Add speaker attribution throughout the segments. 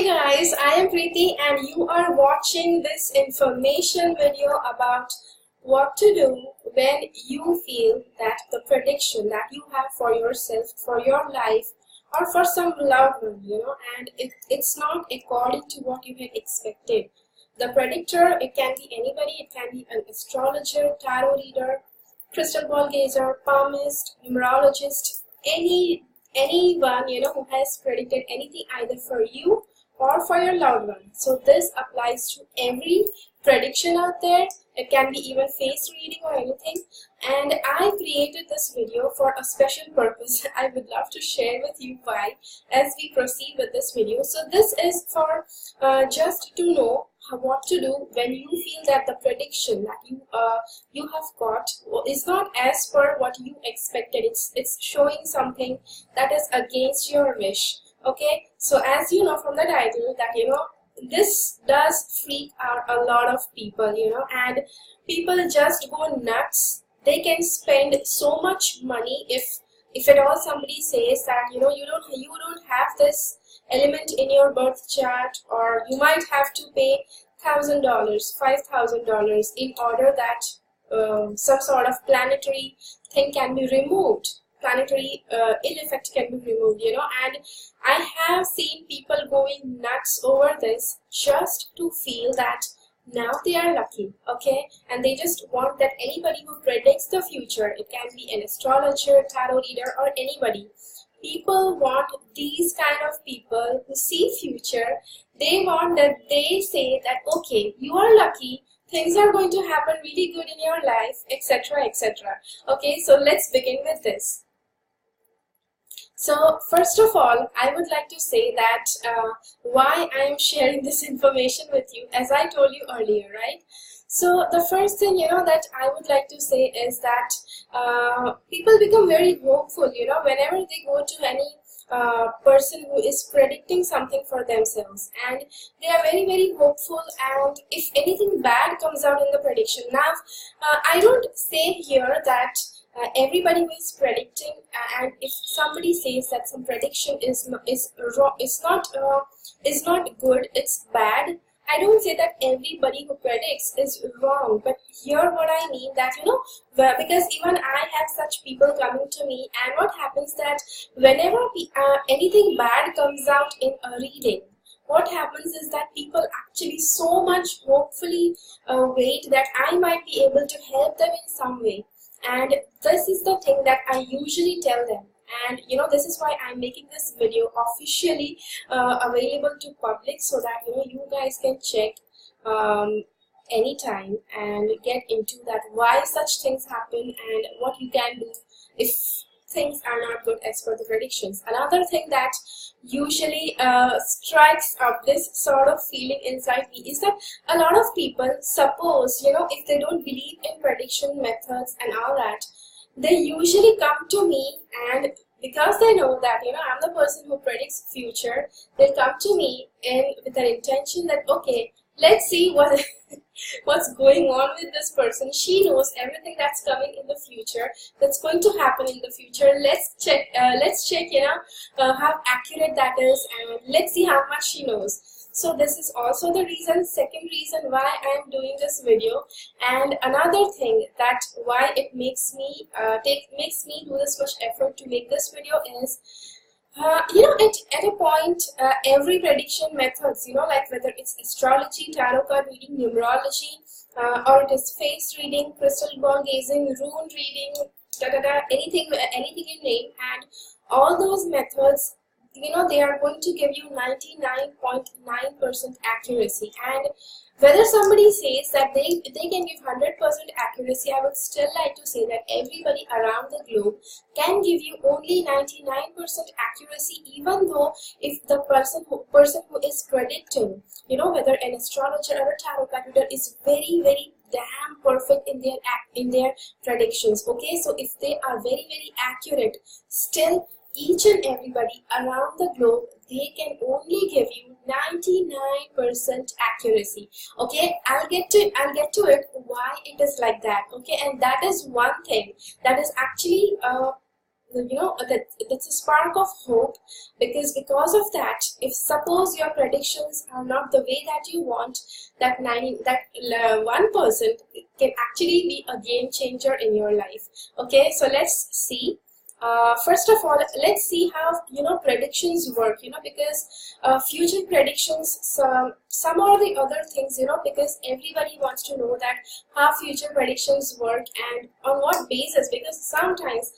Speaker 1: Hey guys, I am Preeti and you are watching this information video about what to do when you feel that the prediction that you have for yourself, for your life, or for some loved one, and it's not according to what you had expected. The predictor, it can be anybody, it can be an astrologer, tarot reader, crystal ball gazer, palmist, numerologist, anyone who has predicted anything either for you or for your loved one. So this applies to every prediction out there. It can be even face reading or anything, and I created this video for a special purpose. I would love to share with you why as we proceed with this video. So this is for just to know what to do when you feel that the prediction that you have got is not as per what you expected. It's showing something that is against your wish. Okay, so as you know from the title that this does freak out a lot of people, and people just go nuts. They can spend so much money if at all somebody says that you don't have this element in your birth chart, or you might have to pay $1,000, $5,000 in order that some sort of planetary thing can be removed. Planetary ill effect can be removed, and I have seen people going nuts over this just to feel that now they are lucky, okay, and they just want that anybody who predicts the future, it can be an astrologer, tarot reader, or anybody. People want these kind of people who see future. They want that they say that okay, you are lucky, things are going to happen really good in your life, etc., etc. Okay, so let's begin with this. So first of all, I would like to say that why I am sharing this information with you, as I told you earlier, right? So the first thing that I would like to say is that people become very hopeful, whenever they go to any person who is predicting something for themselves, and they are very, very hopeful, and if anything bad comes out in the prediction. Now I don't say here that everybody who is predicting, and if somebody says that some prediction is wrong, is not good, it's bad, I don't say that everybody who predicts is wrong. But here what I mean that because even I have such people coming to me, and what happens that whenever anything bad comes out in a reading, what happens is that people actually so much hopefully wait that I might be able to help them in some way. And this is the thing that I usually tell them, and this is why I'm making this video officially available to public, so that you guys can check anytime and get into that why such things happen and what you can do if things are not good as per the predictions. Another thing that usually strikes up this sort of feeling inside me is that a lot of people, suppose if they don't believe in prediction methods and all that, they usually come to me, and because they know that I'm the person who predicts future, they'll come to me with an intention that okay, let's see what's going on with this person. She knows everything that's coming in the future, that's going to happen in the future. Let's check how accurate that is, and let's see how much she knows. So this is also the second reason why I am doing this video. And another thing that why it makes me do this much effort to make this video is at a point, every prediction methods, like whether it's astrology, tarot card reading, numerology, or it is face reading, crystal ball gazing, rune reading, anything you name, and all those methods, they are going to give you 99.9% accuracy. And whether somebody says that they can give 100% accuracy, I would still like to say that everybody around the globe can give you only 99% accuracy, even though if the person who is predicting, whether an astrologer or a tarot card reader is very, very damn perfect in their predictions. Okay, so if they are very, very accurate, still each and everybody around the globe, they can only give you 99% accuracy. Okay, I'll get to it why it is like that. Okay, and that is one thing that is actually that's a spark of hope, because of that, if suppose your predictions are not the way that you want, that 1% can actually be a game changer in your life. Okay, so let's see. First of all, let's see how predictions work. Because future predictions, some or the other things. Because everybody wants to know that how future predictions work and on what basis. Because sometimes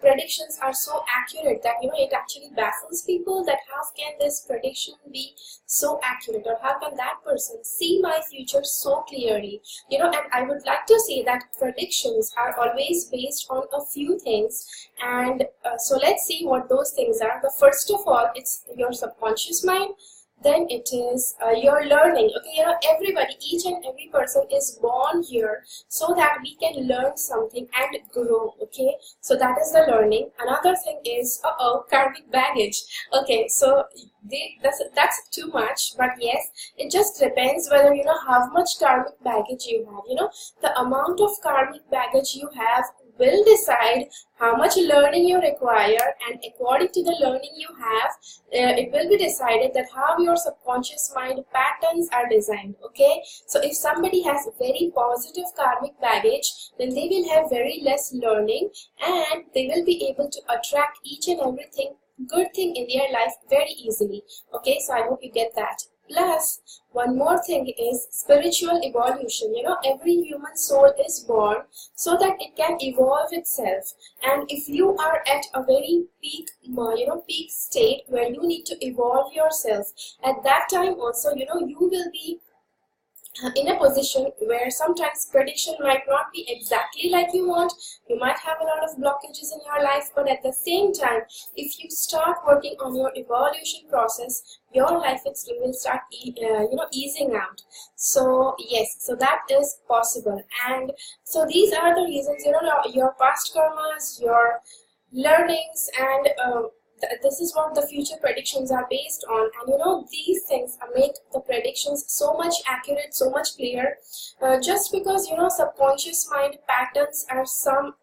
Speaker 1: predictions are so accurate that it actually baffles people. That how can this prediction be so accurate, or how can that person see my future so clearly? And I would like to say that predictions are always based on a few things. And so let's see what those things are. The first of all, it's your subconscious mind. Then it is your learning. Okay, everybody, each and every person is born here so that we can learn something and grow. Okay, so that is the learning. Another thing is karmic baggage. Okay, so that's too much, but yes, it just depends whether how much karmic baggage you have. The amount of karmic baggage you have will decide how much learning you require, and according to the learning you have, it will be decided that how your subconscious mind patterns are designed. Okay, so if somebody has very positive karmic baggage, then they will have very less learning, and they will be able to attract each and everything good thing in their life very easily. Okay, so I hope you get that. Plus, one more thing is spiritual evolution. Every human soul is born so that it can evolve itself. And if you are at a very peak state where you need to evolve yourself, at that time also, you will be in a position where sometimes prediction might not be exactly like you want. You might have a lot of blockages in your life, but at the same time, if you start working on your evolution process, your life will start easing out. So yes, so that is possible. And so these are the reasons, your past karmas, your learnings, and this is what the future predictions are based on. And these things make the predictions so much accurate, so much clear, just because subconscious mind patterns are some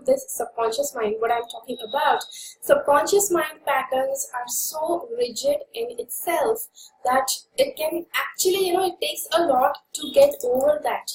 Speaker 1: this subconscious mind, what I'm talking about, subconscious mind patterns are so rigid in itself that it can actually, it takes a lot to get over that.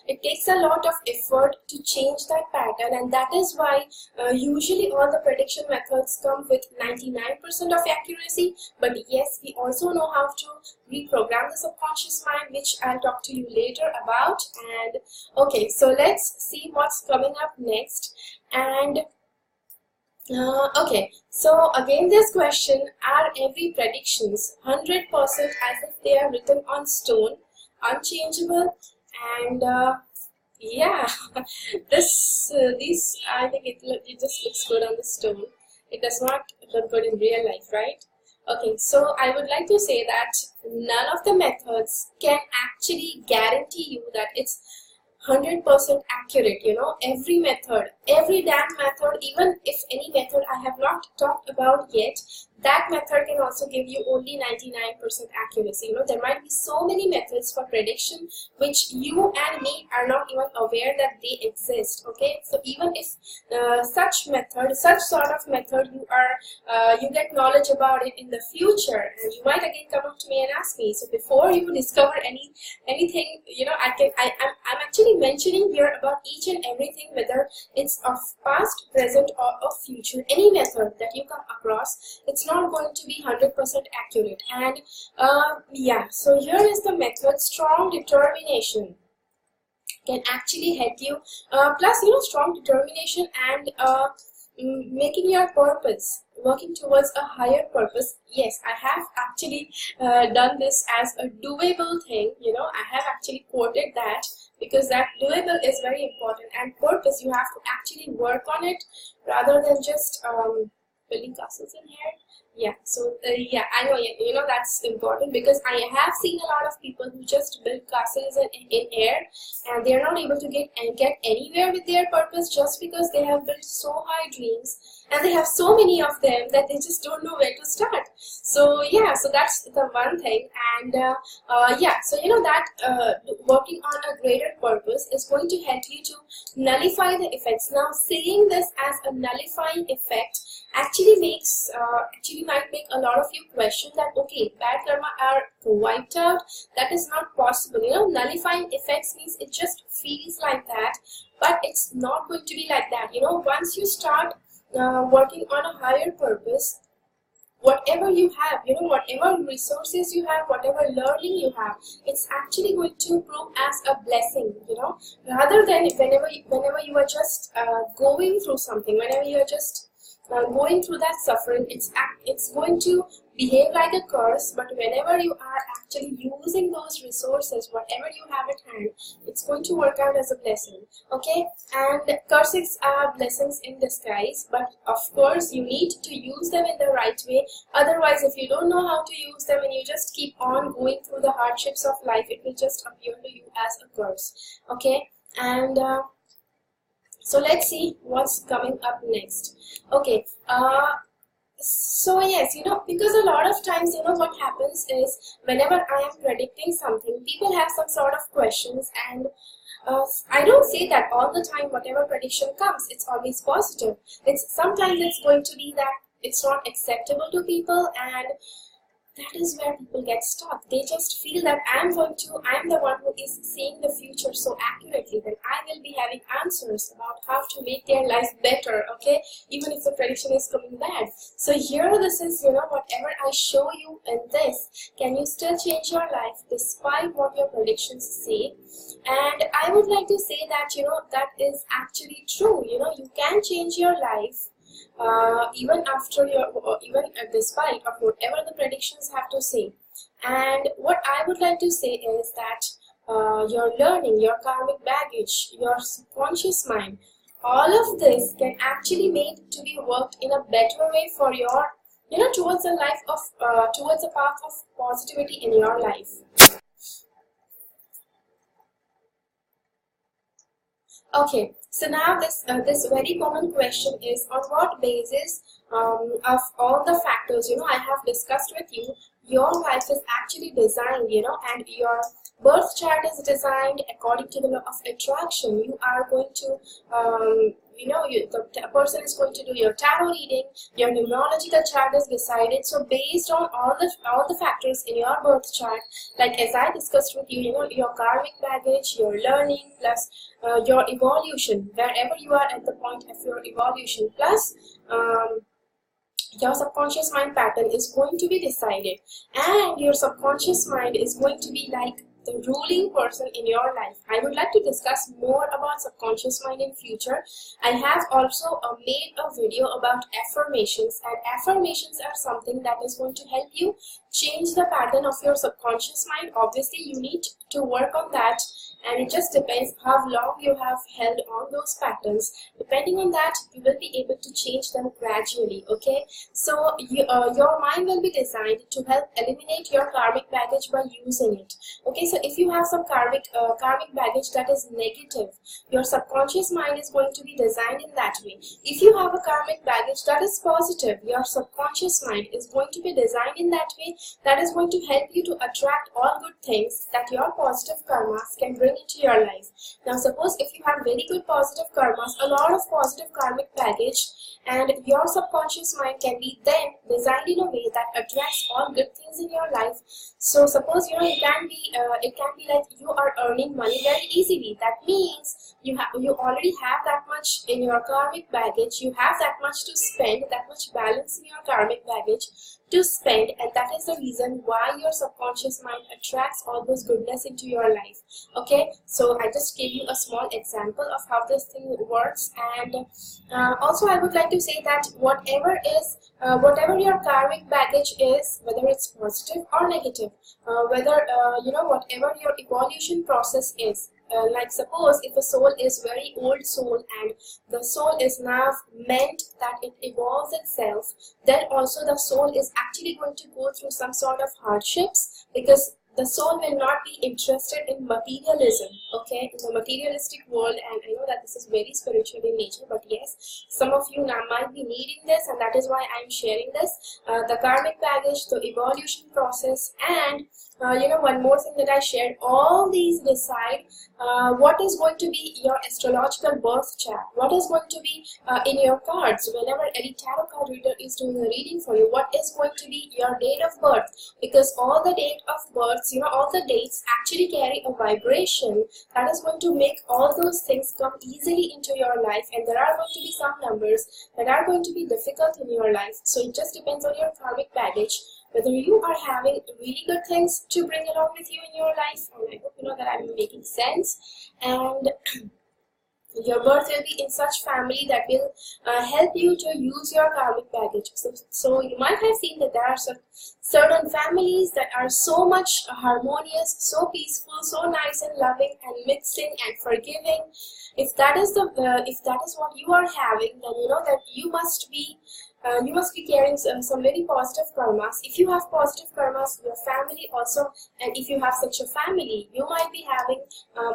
Speaker 1: It takes a lot of effort to change that pattern, and that is why usually all the prediction methods come with 99% of accuracy. But yes, we also know how to reprogram the subconscious mind, which I'll talk to you later about. And okay, so let's see what's coming up next. And okay, so again this question, are every predictions 100% as if they are written on stone, unchangeable? And yeah, these I think it just looks good on the stone. It does not look good in real life, right? Okay, so I would like to say that none of the methods can actually guarantee you that it's 100% accurate. Every method, every damn method, even if any method I have not talked about yet, that method can also give you only 99% accuracy. There might be so many methods for prediction which you and me are not even aware that they exist. Okay, so even if such sort of method you get knowledge about it in the future, and you might again come up to me and ask me, so before you discover anything, I'm actually mentioning here about each and everything, whether it's of past, present, or of future. Any method that you come across, it's not going to be 100% accurate. And yeah, so here is the method. Strong determination can actually help you. Plus, strong determination and making your purpose, working towards a higher purpose. Yes, I have actually done this as a doable thing. I have actually quoted that, because that doable is very important. And purpose, you have to actually work on it rather than just building castles in here. Yeah, so yeah, I know, that's important, because I have seen a lot of people who just build castles in air, and they are not able to get anywhere with their purpose, just because they have built so high dreams and they have so many of them that they just don't know where to start. So yeah, so that's the one thing. And yeah, so you know that working on a greater purpose is going to help you to nullify the effects. Now, seeing this as a nullifying effect actually makes actually might make a lot of you question that, okay, bad karma are wiped out. That is not possible. You know, nullifying effects means it just feels like that, but it's not going to be like that. You know, once you start working on a higher purpose, whatever you have, you know, whatever resources you have, whatever learning you have, it's actually going to prove as a blessing, you know, rather than whenever you are just going through something, whenever you are just going through that suffering, it's going to behave like a curse. But whenever you are actually using those resources, whatever you have at hand, it's going to work out as a blessing. Okay, and curses are blessings in disguise, but of course you need to use them in the right way. Otherwise, if you don't know how to use them and you just keep on going through the hardships of life, it will just appear to you as a curse. Okay, and so let's see what's coming up next. Okay, so yes, you know, because a lot of times, you know, what happens is whenever I am predicting something, people have some sort of questions, and I don't say that all the time whatever prediction comes, it's always positive. Sometimes it's going to be that it's not acceptable to people, and that is where people get stuck. They just feel that I'm the one who is seeing the future so accurately, that I will be having answers about how to make their life better, okay, even if the prediction is coming bad. So here this is, you know, whatever I show you in this, can you still change your life despite what your predictions say? And I would like to say that, you know, that is actually true. You know, you can change your life even despite of whatever the predictions have to say. And what I would like to say is that your learning, your karmic baggage, your subconscious mind, all of this can actually made to be worked in a better way for your, you know, towards a life of towards a path of positivity in your life. Okay, so now this very common question is, on what basis of all the factors, you know, I have discussed with you, your life is actually designed, you know, and your birth chart is designed according to the law of attraction. You are going to you know, the person is going to do your tarot reading, your numerological chart is decided. So based on all the factors in your birth chart, like as I discussed with you, you know, your karmic baggage, your learning, plus your evolution, wherever you are at the point of your evolution, plus your subconscious mind pattern is going to be decided, and your subconscious mind is going to be like the ruling person in your life. I would like to discuss more about subconscious mind in future. I have also made a video about affirmations, and affirmations are something that is going to help you change the pattern of your subconscious mind. Obviously, you need to work on that, and it just depends how long you have held on those patterns. Depending on that, you will be able to change them gradually. Okay, so your mind will be designed to help eliminate your karmic baggage by using it. Okay, so if you have some karmic baggage that is negative, your subconscious mind is going to be designed in that way. If you have a karmic baggage that is positive, your subconscious mind is going to be designed in that way, that is going to help you to attract all good things that your positive karmas can bring into your life. Now suppose if you have very good positive karmas, a lot of positive karmic baggage, and your subconscious mind can be then designed in a way that attracts all good things in your life. So suppose, you know, it can be like you are earning money very easily. That means you already have that much in your karmic baggage, you have that much to spend, that much balance in your karmic baggage to spend, and that is the reason why your subconscious mind attracts all those goodness into your life. Okay, so I just gave you a small example of how this thing works. And also I would like to say that whatever your karmic baggage is, whether it's positive or negative, whether you know, whatever your evolution process is, like suppose if a soul is very old soul and the soul is now meant that it evolves itself, then also the soul is actually going to go through some sort of hardships, because the soul will not be interested in materialism, okay, in the materialistic world. And I know that this is very spiritual in nature, but yes, some of you now might be needing this, and that is why I'm sharing this. The karmic baggage, the evolution process, and one more thing that I shared, all these decide what is going to be your astrological birth chart, what is going to be in your cards. Whenever any tarot card reader is doing a reading for you, what is going to be your date of birth, because all the date of births, all the dates actually carry a vibration that is going to make all those things come easily into your life, and there are going to be some numbers that are going to be difficult in your life. So it just depends on your karmic baggage, whether you are having really good things to bring along with you in your life. And I hope you know that I'm making sense. And your birth will be in such family that will help you to use your karmic baggage. So you might have seen that there are certain families that are so much harmonious, so peaceful, so nice and loving and mixing and forgiving. If that is what you are having, then you know that you must be carrying some very positive karmas. If you have positive karmas, your family also, and if you have such a family, you might be having,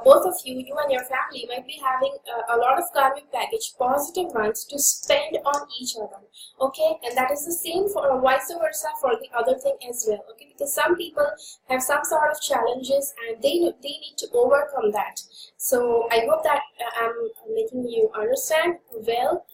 Speaker 1: both of you and your family might be having a lot of karmic baggage, positive ones, to spend on each other, okay? And that is the same for vice versa for the other thing as well, okay? Because some people have some sort of challenges and they need to overcome that. So I hope that I'm making you understand well.